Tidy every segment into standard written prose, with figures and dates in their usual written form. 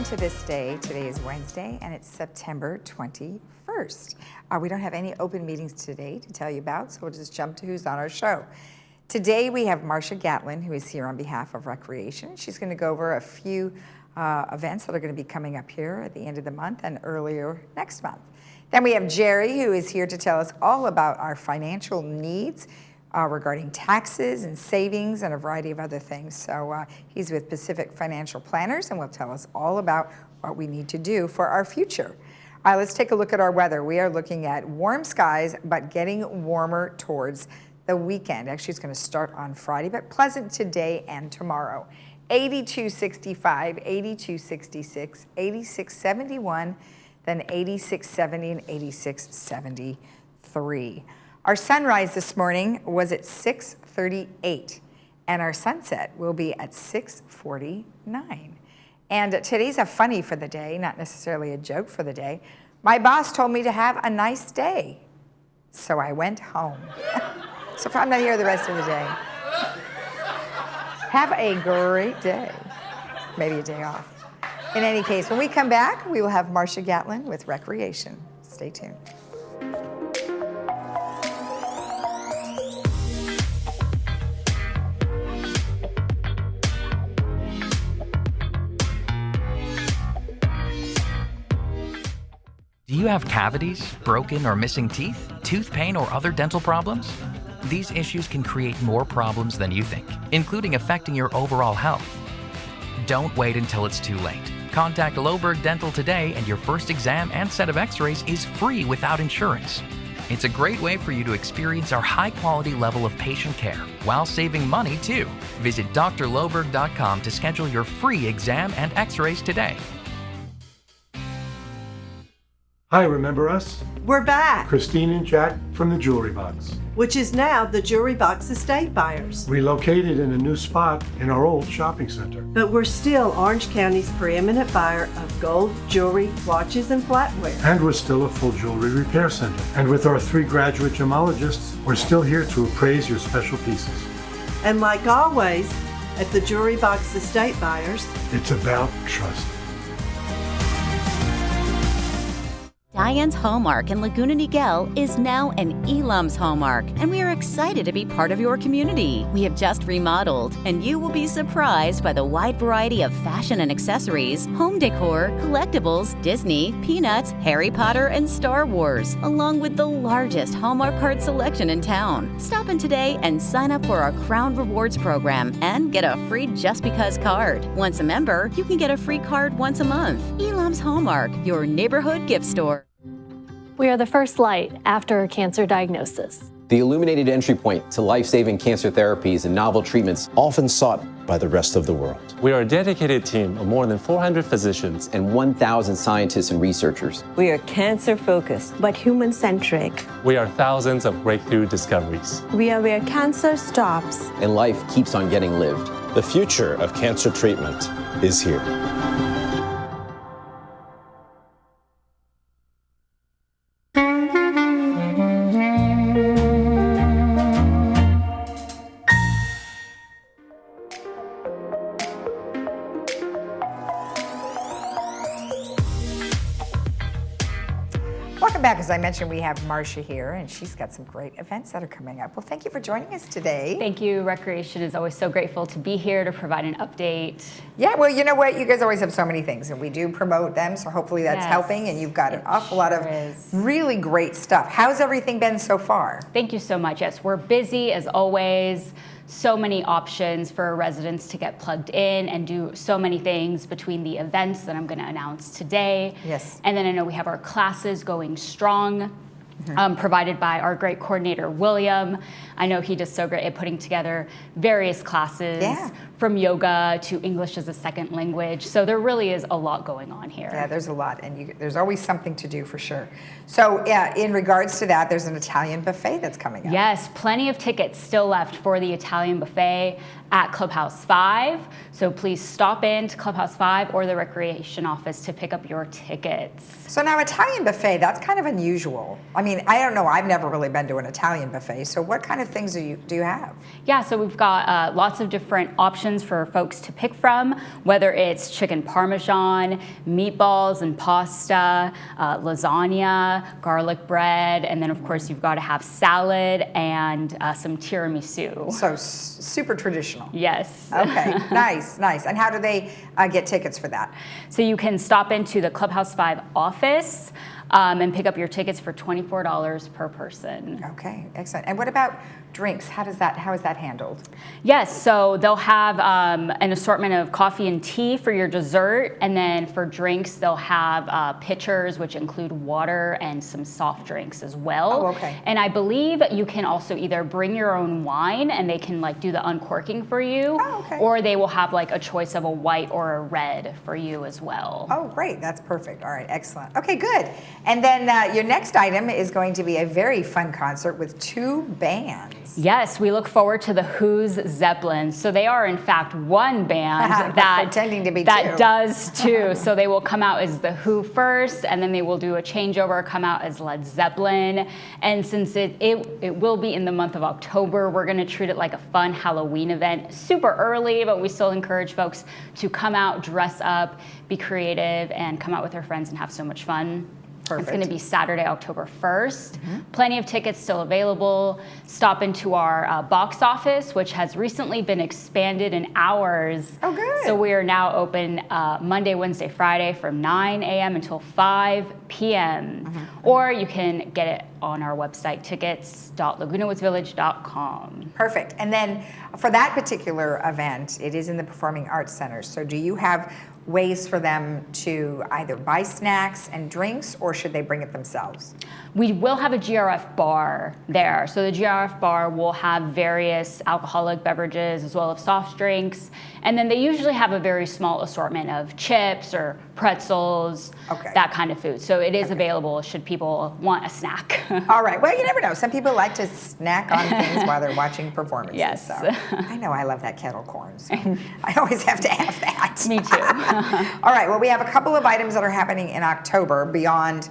to This Day. Today is Wednesday, and it's September 21st. We don't have any open meetings today to tell you about, so we'll just jump to who's on our show. Today we have Marcia Gatlin, who is here on behalf of Recreation. She's going to go over a few events that are going to be coming up here at the end of the month and earlier next month. Then we have Jerry, who is here to tell us all about our financial needs regarding taxes and savings and a variety of other things. So he's with Pacific Financial Planners and will tell us all about what we need to do for our future. Let's take a look at our weather. We are looking at warm skies, but getting warmer towards the weekend. Actually, it's going to start on Friday, but pleasant today and tomorrow. 82-65, 82-66, 86-71, then 86-70 and 86-73. Our sunrise this morning was at 6:38, and our sunset will be at 6:49. And today's a funny for the day, not necessarily a joke for the day. My boss told me to have a nice day, so I went home. So if I'm not here the rest of the day, have a great day. Maybe a day off. In any case, when we come back, we will have Marcia Gatlin with Recreation. Stay tuned. Do you have cavities, broken or missing teeth, tooth pain, or other dental problems? These issues can create more problems than you think, including affecting your overall health. Don't wait until it's too late. Contact Loberg Dental today, and your first exam and set of x-rays is free without insurance. It's a great way for you to experience our high-quality level of patient care while saving money, too. Visit drloberg.com to schedule your free exam and x-rays today. Hi, remember us? We're back, Christine and Jack from the Jewelry Box. which is now the Jewelry Box Estate Buyers. Relocated in a new spot in our old shopping center. But we're still Orange County's preeminent buyer of gold, jewelry, watches, and flatware. And we're still a full jewelry repair center. And with our 3 graduate gemologists, we're still here to appraise your special pieces. And like always, at the Jewelry Box Estate Buyers, It's about trust. Diane's Hallmark in Laguna Niguel is now an Elam's Hallmark, and we are excited to be part of your community. We have just remodeled, and you will be surprised by the wide variety of fashion and accessories, home decor, collectibles, Disney, Peanuts, Harry Potter, and Star Wars, along with the largest Hallmark card selection in town. Stop in today and sign up for our Crown Rewards program and get a free Just Because card. Once a member, you can get a free card once a month. Elam's Hallmark, your neighborhood gift store. We are the first light after a cancer diagnosis. The illuminated entry point to life-saving cancer therapies and novel treatments often sought by the rest of the world. We are a dedicated team of more than 400 physicians and 1,000 scientists and researchers. We are cancer-focused, but human-centric. We are thousands of breakthrough discoveries. We are where cancer stops and life keeps on getting lived. The future of cancer treatment is here. Welcome back. As I mentioned, we have Marcia here, and she's got some great events that are coming up. Well, thank you for joining us today. Thank you. Recreation is always so grateful to be here to provide an update. Yeah, well, you know what? You guys always have so many things, and we do promote them, so hopefully that's helping, and you've got an awful lot of really great stuff. How's everything been so far? Thank you so much. Yes, we're busy as always. So many options for residents to get plugged in and do so many things between the events that I'm going to announce today. Yes. And then I know we have our classes going strong. Provided by our great coordinator, William. I know he does so great at putting together various classes from yoga to English as a second language. So there really is a lot going on here. Yeah, there's a lot, and there's always something to do for sure. So in regards to that, there's an Italian buffet that's coming up. Yes, plenty of tickets still left for the Italian buffet. at Clubhouse 5. So please stop in to Clubhouse 5 or the recreation office to pick up your tickets. So now Italian buffet, that's kind of unusual. I mean, I don't know, I've never really been to an Italian buffet. So what kind of things do you have? Yeah, so we've got lots of different options for folks to pick from, whether it's chicken parmesan, meatballs and pasta, lasagna, garlic bread, and then of course you've got to have salad and some tiramisu. So super traditional. Yes. Okay, nice, nice. And how do they get tickets for that? So you can stop into the Clubhouse 5 office and pick up your tickets for $24 per person. Okay, excellent. And what about drinks? How is that handled? Yes, so they'll have an assortment of coffee and tea for your dessert, and then for drinks they'll have pitchers which include water and some soft drinks as well. Oh, okay. And I believe you can also either bring your own wine and they can like do the uncorking for you, or they will have like a choice of a white or a red for you as well. Oh, great. That's perfect. All right, excellent. Okay, good. And then your next item is going to be a very fun concert with 2 bands. Yes, we look forward to the Who's Zeppelin. So they are in fact one band that pretending to be that 2. does 2. So they will come out as the Who first, and then they will do a changeover, come out as Led Zeppelin. And since it will be in the month of October, we're going to treat it like a fun Halloween event. Super early, but we still encourage folks to come out, dress up, be creative, and come out with their friends and have so much fun. Perfect. It's going to be Saturday, October 1st. Plenty of tickets still available. Stop into our box office, which has recently been expanded in hours. Oh, good. So we are now open Monday, Wednesday, Friday from 9 a.m. until 5 p.m. Or you can get it on our website, tickets.lagunawoodsvillage.com. Perfect. And then for that particular event, it is in the Performing Arts Center. So do you have ways for them to either buy snacks and drinks, or should they bring it themselves? We will have a GRF bar there. So the GRF bar will have various alcoholic beverages as well as soft drinks. And then they usually have a very small assortment of chips or pretzels, that kind of food. So it is available should people want a snack. All right. Well, you never know. Some people like to snack on things while they're watching performances. Yes. So I know I love that kettle corn, so I always have to have that. Me too. All right. Well, we have a couple of items that are happening in October beyond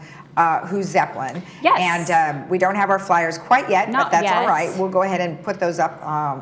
Who's Zeppelin. Yes. And we don't have our flyers quite yet, Not but that's yet. all right. We'll go ahead and put those up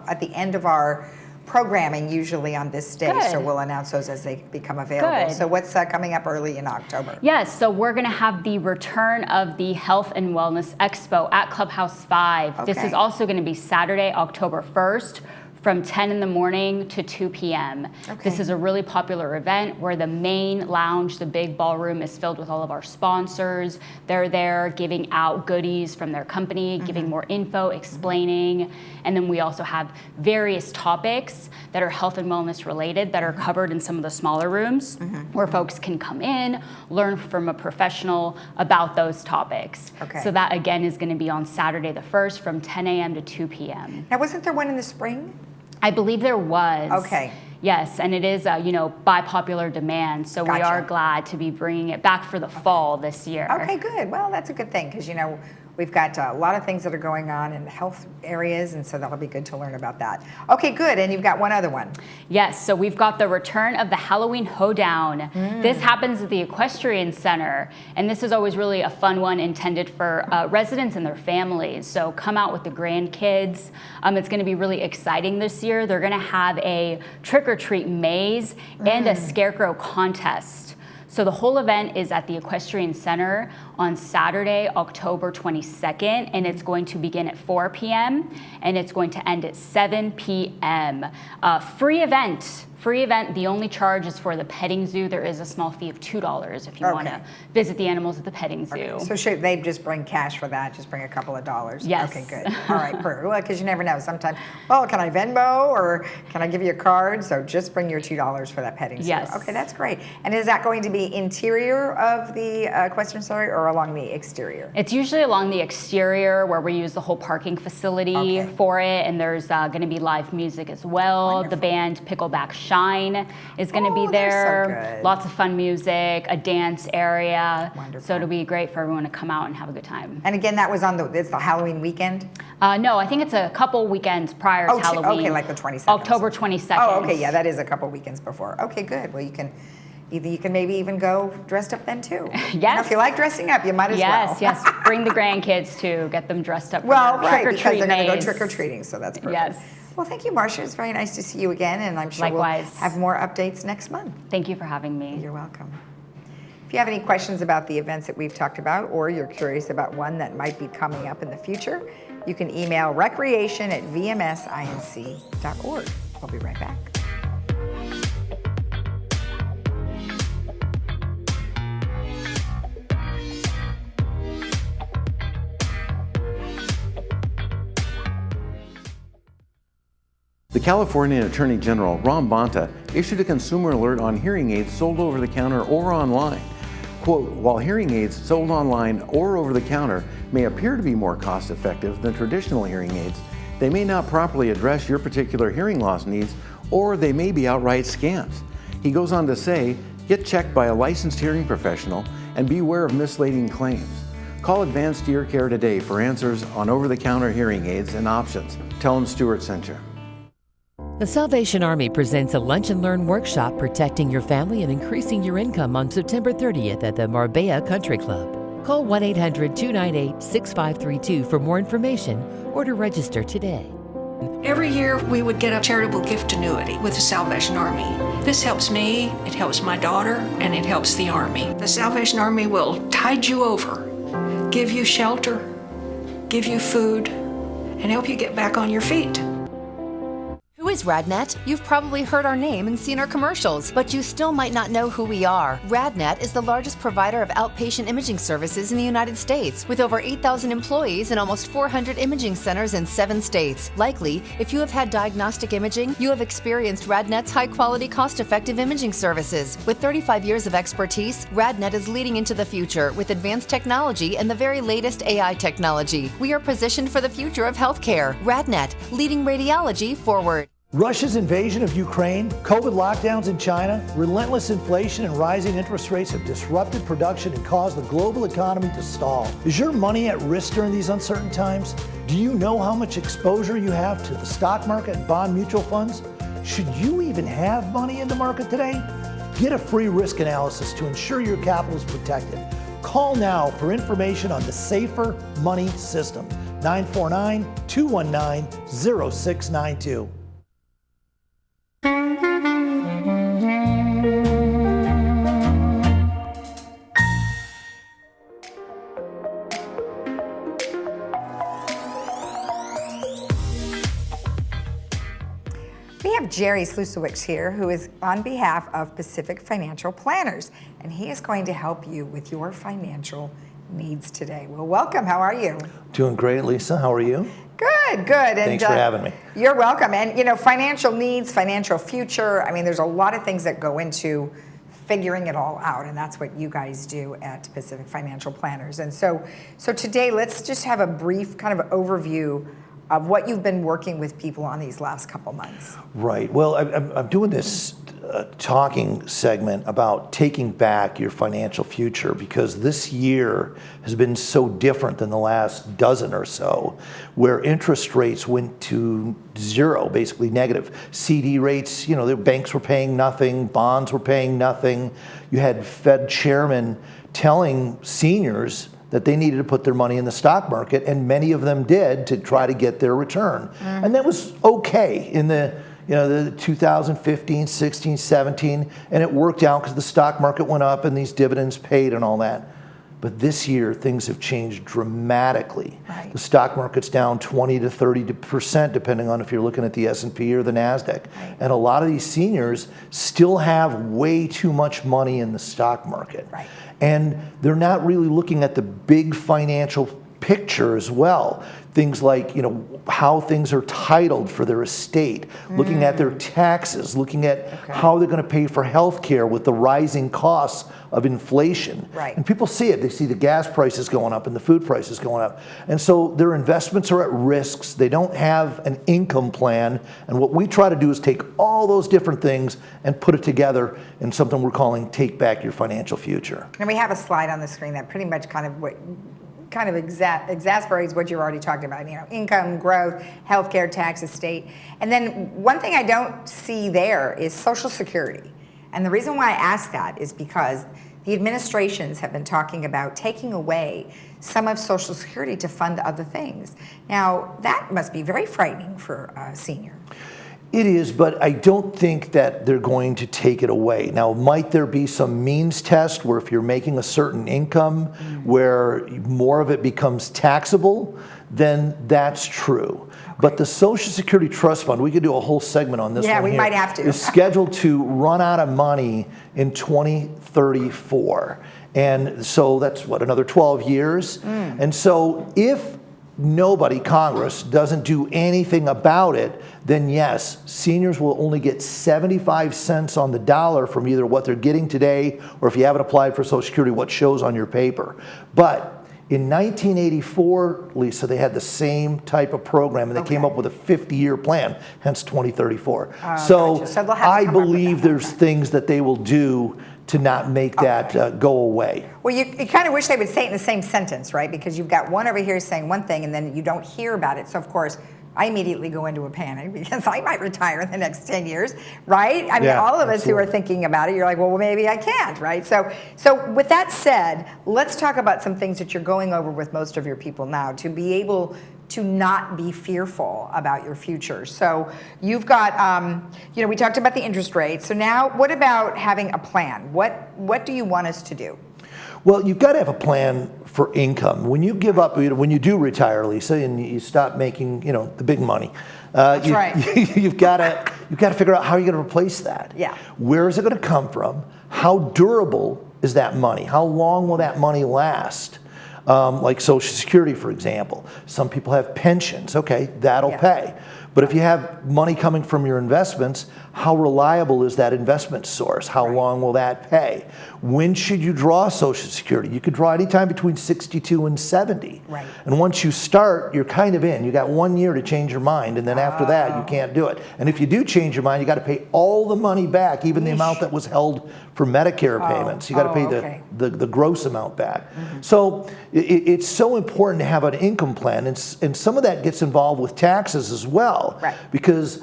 at the end of our programming, usually on this day. Good. So we'll announce those as they become available. Good. So what's coming up early in October? Yes, so we're going to have the return of the Health and Wellness Expo at Clubhouse 5. This Okay. is also going to be Saturday, October 1st. From 10 in the morning to 2 p.m. This is a really popular event where the main lounge, the big ballroom, is filled with all of our sponsors. They're there giving out goodies from their company, giving more info, explaining. And then we also have various topics that are health and wellness related that are covered in some of the smaller rooms where folks can come in, learn from a professional about those topics. Okay. So that again is going to be on Saturday the 1st from 10 a.m. to 2 p.m. Now, wasn't there one in the spring? I believe there was. Okay. Yes, and it is, by popular demand. So we Gotcha. are glad to be bringing it back for the fall this year. Okay, good. Well, that's a good thing because, we've got a lot of things that are going on in health areas, and so that'll be good to learn about that. Okay, good. And you've got one other one. Yes, so we've got the return of the Halloween Hoedown. This happens at the Equestrian Center, and this is always really a fun one intended for residents and their families. So come out with the grandkids. It's going to be really exciting this year. They're going to have a trick-or-treat maze and a scarecrow contest. So the whole event is at the Equestrian Center on Saturday, October 22nd, and it's going to begin at 4 p.m. and it's going to end at 7 p.m. Free event. The only charge is for the petting zoo. There is a small fee of $2 if you want to visit the animals at the petting zoo. Okay. So should they just bring cash for that? Just bring a couple of dollars? Yes. Okay, good. All right, perfect. Well, because you never know. Sometimes, can I Venmo or can I give you a card? So just bring your $2 for that petting zoo. Yes. Okay, that's great. And is that going to be interior of the equestrian center or along the exterior? It's usually along the exterior where we use the whole parking facility for it, and there's going to be live music as well. Wonderful. The band Pickleback Shine is going to be they're so there. good. Lots of fun music, a dance area. Wonderful. So it'll be great for everyone to come out and have a good time. And again, that was it's the Halloween weekend? No, I think it's a couple weekends prior to Halloween. Okay, like the 22nd. October 22nd. Oh, okay, yeah, that is a couple weekends before. Okay, good. Well, you can maybe even go dressed up then too. Yes. You know, if you like dressing up, you might as well. Yes. Bring the grandkids too. Get them dressed up. Well, for right, because they're going to go maze. trick-or-treating, so that's perfect. Yes. Well, thank you, Marcia. It's very nice to see you again, and I'm sure Likewise. we'll have more updates next month. Thank you for having me. You're welcome. If you have any questions about the events that we've talked about, or you're curious about one that might be coming up in the future, you can email recreation@vmsinc.org. We'll be right back. The California Attorney General, Ron Bonta, issued a consumer alert on hearing aids sold over the counter or online. Quote, while hearing aids sold online or over the counter may appear to be more cost effective than traditional hearing aids, they may not properly address your particular hearing loss needs, or they may be outright scams. He goes on to say, get checked by a licensed hearing professional and beware of misleading claims. Call Advanced Ear Care today for answers on over-the-counter hearing aids and options. Tell them Stewart sent you. The Salvation Army presents a Lunch and Learn workshop protecting your family and increasing your income on September 30th at the Marbella Country Club. Call 1-800-298-6532 for more information or to register today. Every year we would get a charitable gift annuity with the Salvation Army. This helps me, it helps my daughter, and it helps the Army. The Salvation Army will tide you over, give you shelter, give you food, and help you get back on your feet. Who is RadNet? You've probably heard our name and seen our commercials, but you still might not know who we are. RadNet is the largest provider of outpatient imaging services in the United States, with over 8,000 employees and almost 400 imaging centers in 7 states. Likely, if you have had diagnostic imaging, you have experienced RadNet's high-quality, cost-effective imaging services. With 35 years of expertise, RadNet is leading into the future with advanced technology and the very latest AI technology. We are positioned for the future of healthcare. RadNet, leading radiology forward. Russia's invasion of Ukraine, COVID lockdowns in China, relentless inflation and rising interest rates have disrupted production and caused the global economy to stall. Is your money at risk during these uncertain times? Do you know how much exposure you have to the stock market and bond mutual funds? Should you even have money in the market today? Get a free risk analysis to ensure your capital is protected. Call now for information on the Safer Money System, 949-219-0692. We have Jerry Slusowicz here, who is on behalf of Pacific Financial Planners, and he is going to help you with your financial needs today. Well, welcome. How are you? Doing great, Lisa. How are you? Good, good. And, thanks for having me. You're welcome. And, you know, financial needs, financial future, I mean, there's a lot of things that go into figuring it all out, and that's what you guys do at Pacific Financial Planners. And so today, let's just have a brief kind of overview of what you've been working with people on these last couple months. Right. Well, I'm doing this talking segment about taking back your financial future because this year has been so different than the last dozen or so, where interest rates went to zero, basically negative. CD rates, you know, the banks were paying nothing, bonds were paying nothing. You had Fed chairmen telling seniors that they needed to put their money in the stock market, and many of them did to try to get their return. And that was okay in the 2015, 16, 17, and it worked out because the stock market went up and these dividends paid and all that. But this year, things have changed dramatically. Right. The stock market's down 20 to 30% depending on if you're looking at the S&P or the NASDAQ. Right. And a lot of these seniors still have way too much money in the stock market. Right. And they're not really looking at the big financial picture as well. Things like, you know, how things are titled for their estate, looking at their taxes, looking at how they're going to pay for health care with the rising costs of inflation. Right. And people see it. They see the gas prices going up and the food prices going up. And so their investments are at risks. They don't have an income plan. And what we try to do is take all those different things and put it together in something we're calling Take Back Your Financial Future. And we have a slide on the screen that pretty much kind of kind of exasperates what you're already talking about, income, growth, healthcare, tax, estate. And then one thing I don't see there is Social Security. And the reason why I ask that is because the administrations have been talking about taking away some of Social Security to fund other things. Now, that must be very frightening for a senior. It is, but I don't think that they're going to take it away. Now, might there be some means test where if you're making a certain income where more of it becomes taxable, then that's true. Okay. But the Social Security Trust Fund, we could do a whole segment on this one. Yeah, we might have to. Is scheduled to run out of money in 2034. And so that's what, another 12 years? And so if nobody, Congress, doesn't do anything about it, then yes, seniors will only get 75 cents on the dollar from either what they're getting today or if you haven't applied for Social Security, what shows on your paper. But in 1984, Lisa, they had the same type of program and they came up with a 50-year plan, hence 2034. So I believe there's things that they will do to not make that go away. Well, you kind of wish they would say it in the same sentence, right? Because you've got one over here saying one thing and then you don't hear about it. So, of course, I immediately go into a panic because I might retire in the next 10 years, right? I mean, all of us who are thinking about it, you're like, well, maybe I can't, right? So with that said, let's talk about some things that you're going over with most of your people now to be able to not be fearful about your future. So you've got, we talked about the interest rate. So now what about having a plan? What do you want us to do? Well, you've got to have a plan for income. When you give up, when you do retire, Lisa, and you stop making, the big money, That's right. you've got to figure out how you're going to replace that. Yeah. Where is it going to come from? How durable is that money? How long will that money last? Like Social Security, for example. Some people have pensions. Okay, that'll pay. But if you have money coming from your investments, how reliable is that investment source? How long will that pay? When should you draw Social Security? You could draw anytime between 62 and 70. Right. And once you start, you're kind of in. You got 1 year to change your mind, and then after that, you can't do it. And if you do change your mind, you got to pay all the money back, even the amount that was held for Medicare payments. You got to pay the gross amount back. So it's so important to have an income plan, and some of that gets involved with taxes as well. Right. Because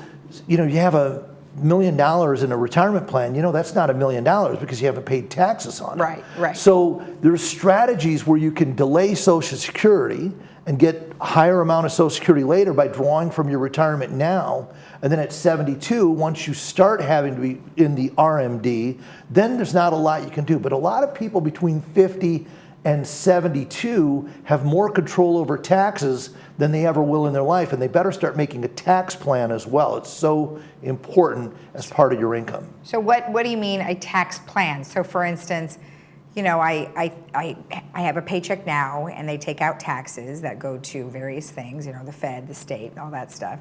you have $1 million in a retirement plan, that's not $1 million because you haven't paid taxes on it. Right. So there's strategies where you can delay Social Security and get a higher amount of Social Security later by drawing from your retirement now. And then at 72, once you start having to be in the RMD, then there's not a lot you can do. But a lot of people between 50 and 72 have more control over taxes than they ever will in their life, and they better start making a tax plan as well. It's so important as part of your income. So what do you mean a tax plan? So for instance, I have a paycheck now and they take out taxes that go to various things, the Fed, the state, and all that stuff.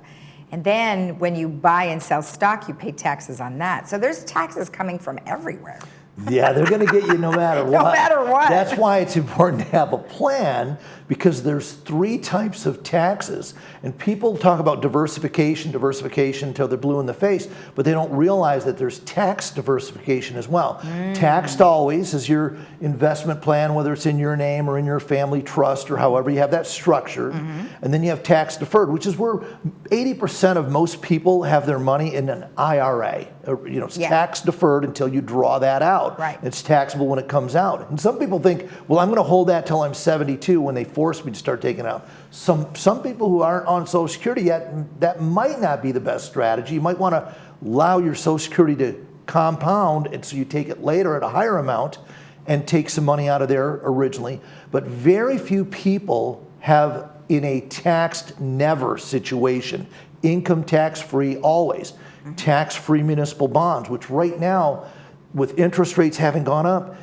And then when you buy and sell stock, you pay taxes on that. So there's taxes coming from everywhere. Yeah, they're going to get you no matter what. No matter what. That's why it's important to have a plan, because there's 3 types of taxes. And people talk about diversification until they're blue in the face, but they don't realize that there's tax diversification as well. Taxed always is your investment plan, whether it's in your name or in your family trust or however you have that structured. And then you have tax deferred, which is where 80% of most people have their money in an IRA. It's tax deferred until you draw that out. Right. It's taxable when it comes out. And some people think, well, I'm going to hold that till I'm 72 when they force me to start taking it out. Some people who aren't on Social Security yet, that might not be the best strategy. You might want to allow your Social Security to compound, and so you take it later at a higher amount and take some money out of there originally. But very few people have in a taxed never situation. Income tax free always. Tax-free municipal bonds, which right now, with interest rates having gone up,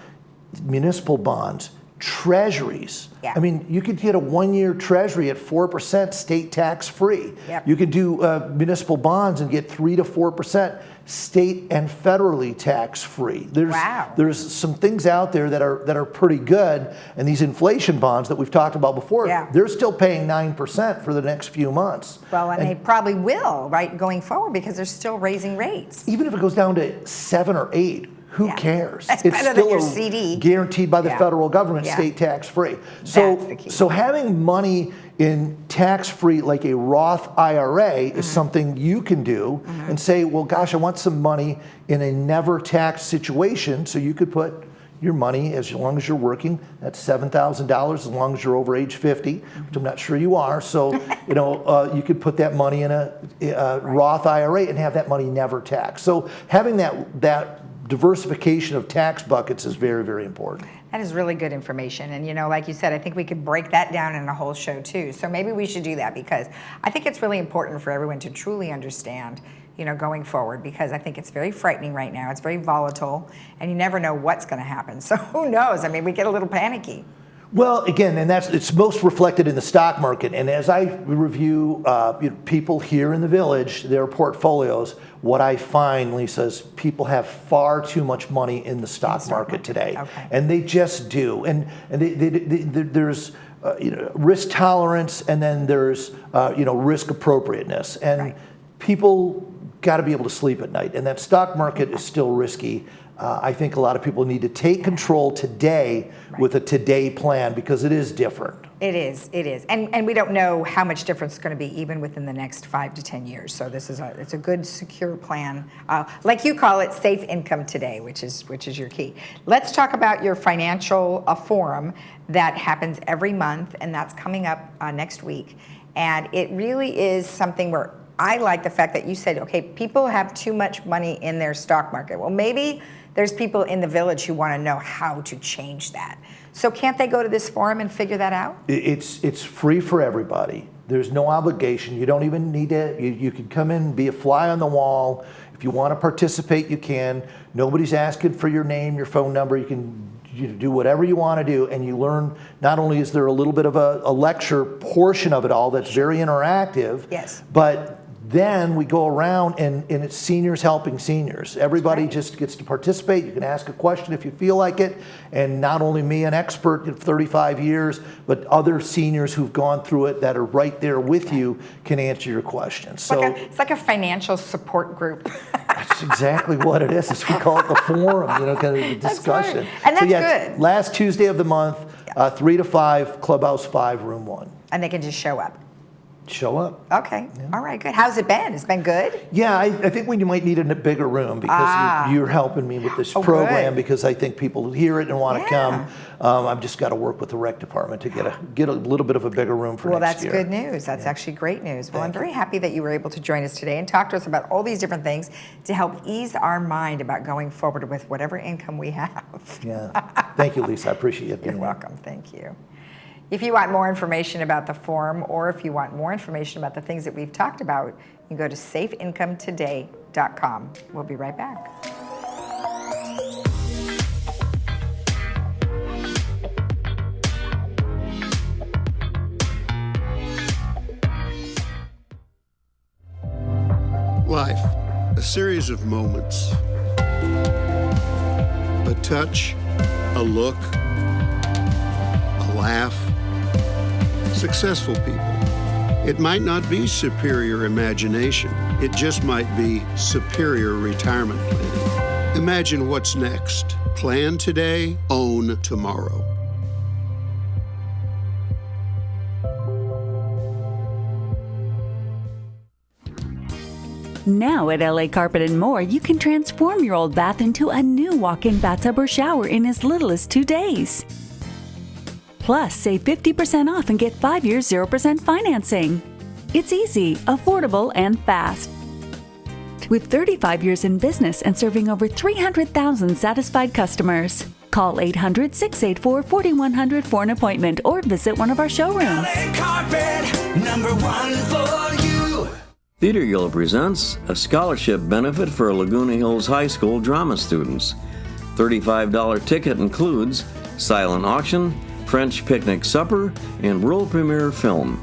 municipal bonds, treasuries. I mean, you could get a 1-year treasury at 4% state tax-free. You could do municipal bonds and get 3 to 4% state and federally tax-free. There's some things out there that are pretty good, and these inflation bonds that we've talked about before, they're still paying 9% for the next few months. Well, and they probably will, right, going forward, because they're still raising rates. Even if it goes down to 7 or 8, Who cares? That's it's better still than your CD. Guaranteed by the federal government, state tax-free. So having money in tax-free, like a Roth IRA, is something you can do and say, well, gosh, I want some money in a never taxed situation, so you could put your money, as long as you're working, that's $7,000 as long as you're over age 50, which I'm not sure you are. So, you could put that money in a Roth IRA and have that money never taxed. So having that diversification of tax buckets is very, very important. That is really good information. And, like you said, I think we could break that down in a whole show too. So maybe we should do that, because I think it's really important for everyone to truly understand, going forward, because I think it's very frightening right now. It's very volatile, and you never know what's going to happen. So who knows? I mean, we get a little panicky. Well, again, and it's most reflected in the stock market. And as I review people here in the village, their portfolios, what I find, Lisa, is people have far too much money in the stock market today. Okay. And they just do. And there's risk tolerance, and then there's risk appropriateness. And people got to be able to sleep at night. And that stock market is still risky. I think a lot of people need to take control today with a today plan, because it is different. It is. And we don't know how much difference it's going to be even within the next 5 to 10 years. So it's a good, secure plan. Like you call it, safe income today, which is your key. Let's talk about your financial forum that happens every month, and that's coming up next week. And it really is something where I like the fact that you said, okay, people have too much money in their stock market. Well, maybe there's people in the village who want to know how to change that. So can't they go to this forum and figure that out? It's free for everybody. There's no obligation. You don't even need to, you can come in and be a fly on the wall. If you want to participate, you can. Nobody's asking for your name, your phone number. You can do whatever you want to do, and you learn. Not only is there a little bit of a lecture portion of it all that's very interactive, but then we go around and it's seniors helping seniors. Everybody just gets to participate. You can ask a question if you feel like it. And not only me, an expert in 35 years, but other seniors who've gone through it that are right there with you can answer your questions. It's like a financial support group. That's exactly what it is. We call it the forum, kind of the discussion. That's right. And that's good. Last Tuesday of the month, 3 to 5, Clubhouse 5, Room 1. And they can just show up. Show up. Okay. Yeah. All right, good. How's it been? It's been good? Yeah, I think we might need a bigger room, because you're helping me with this program, because I think people hear it and want to come. I've just got to work with the rec department to get a little bit of a bigger room for next year. Well, that's good news. That's actually great news. Well, I'm very happy that you were able to join us today and talk to us about all these different things to help ease our mind about going forward with whatever income we have. Yeah. Thank you, Lisa. I appreciate it. You're welcome. Thank you. If you want more information about the forum, or if you want more information about the things that we've talked about, you can go to safeincometoday.com. We'll be right back. Life, a series of moments. A touch, a look, a laugh. Successful people. It might not be superior imagination. It just might be superior retirement planning. Imagine what's next. Plan today, own tomorrow. Now at LA Carpet & More, you can transform your old bath into a new walk-in bathtub or shower in as little as 2 days. Plus, save 50% off and get 5 years 0% financing. It's easy, affordable, and fast. With 35 years in business and serving over 300,000 satisfied customers. Call 800-684-4100 for an appointment or visit one of our showrooms. LA Carpet, #1 for you. Theater Guild presents a scholarship benefit for Laguna Hills High School drama students. $35 ticket includes silent auction, French picnic supper, and world premiere film.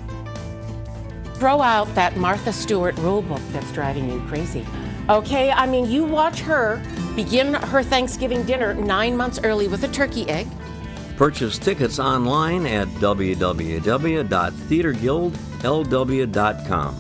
Throw out that Martha Stewart rulebook that's driving you crazy. Okay, I mean, you watch her begin her Thanksgiving dinner 9 months early with a turkey egg. Purchase tickets online at www.theaterguildlw.com.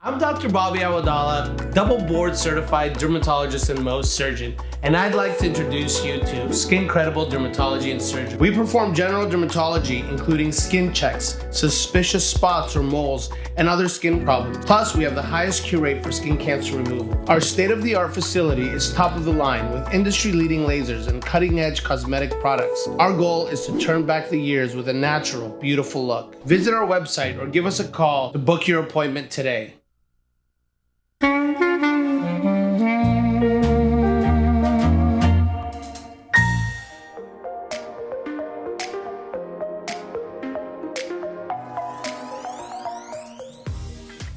I'm Dr. Bobby Awadala, double board certified dermatologist and Mohs surgeon, and I'd like to introduce you to Skin Credible Dermatology and Surgery. We perform general dermatology, including skin checks, suspicious spots or moles, and other skin problems. Plus, we have the highest cure rate for skin cancer removal. Our state-of-the-art facility is top of the line with industry-leading lasers and cutting-edge cosmetic products. Our goal is to turn back the years with a natural, beautiful look. Visit our website or give us a call to book your appointment today.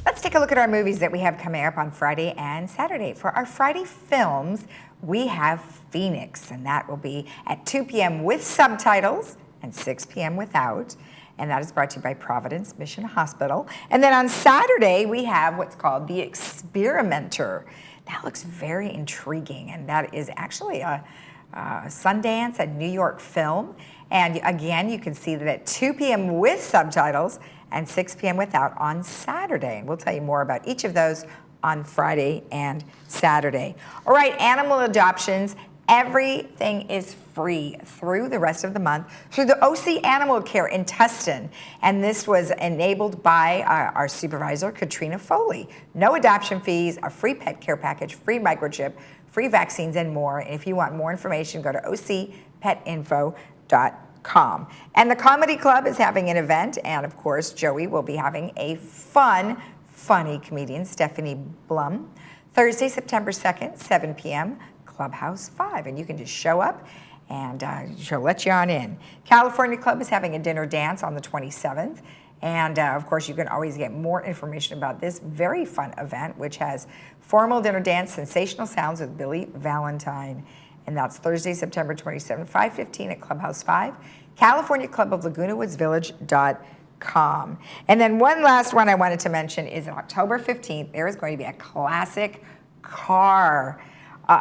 Let's take a look at our movies that we have coming up on Friday and Saturday. For our Friday films, we have Phoenix, and that will be at 2 p.m. with subtitles and 6 p.m. without. And that is brought to you by Providence Mission Hospital. And then on Saturday, we have what's called The Experimenter. That looks very intriguing, and that is actually a Sundance, a New York film. And again, you can see that at 2 p.m. with subtitles and 6 p.m. without on Saturday. And we'll tell you more about each of those on Friday and Saturday. All right, animal adoptions. Everything is free through the rest of the month through the OC Animal Care in Tustin. And this was enabled by our supervisor, Katrina Foley. No adoption fees, a free pet care package, free microchip, free vaccines, and more. And if you want more information, go to ocpetinfo.com. And the Comedy Club is having an event. And of course, Joey will be having a funny comedian, Stephanie Blum, Thursday, September 2nd, 7 p.m., Clubhouse 5, and you can just show up and she'll let you on in. California Club is having a dinner dance on the 27th, and of course you can always get more information about this very fun event, which has formal dinner dance, sensational sounds with Billy Valentine, and that's Thursday, September 27th, 5:15 at Clubhouse 5, California Club of Laguna Woods Village.com. And then one last one I wanted to mention is on October 15th, there is going to be a classic car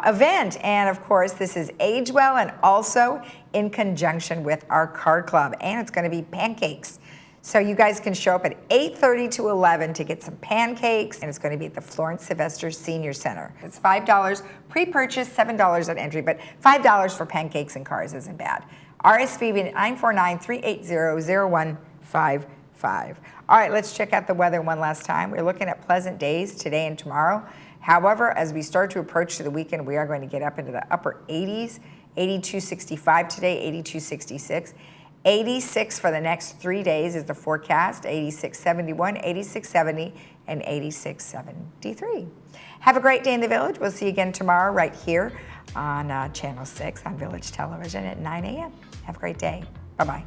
event, and of course this is Age Well and also in conjunction with our car club, and it's going to be pancakes. So you guys can show up at 8:30 to 11 to get some pancakes, and it's going to be at the Florence Sylvester Senior Center. It's $5 pre-purchase, $7 at entry, but $5 for pancakes and cars isn't bad. RSVP 949-380-0155. All right, let's check out the weather one last time. We're looking at pleasant days today and tomorrow. However, as we start to approach to the weekend, we are going to get up into the upper 80s, 82-65 today, 82-66. 86 for the next 3 days is the forecast, 86-71, 86-70, and 86-73. Have a great day in the Village. We'll see you again tomorrow right here on Channel 6 on Village Television at 9 a.m. Have a great day. Bye-bye.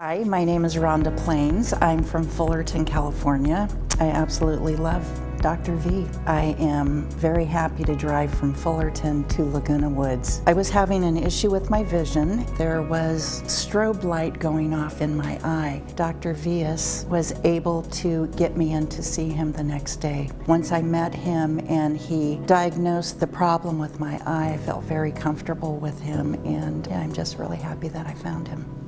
Hi, my name is Rhonda Plains. I'm from Fullerton, California. I absolutely love Dr. V. I am very happy to drive from Fullerton to Laguna Woods. I was having an issue with my vision. There was strobe light going off in my eye. Dr. Vias was able to get me in to see him the next day. Once I met him and he diagnosed the problem with my eye, I felt very comfortable with him, and I'm just really happy that I found him.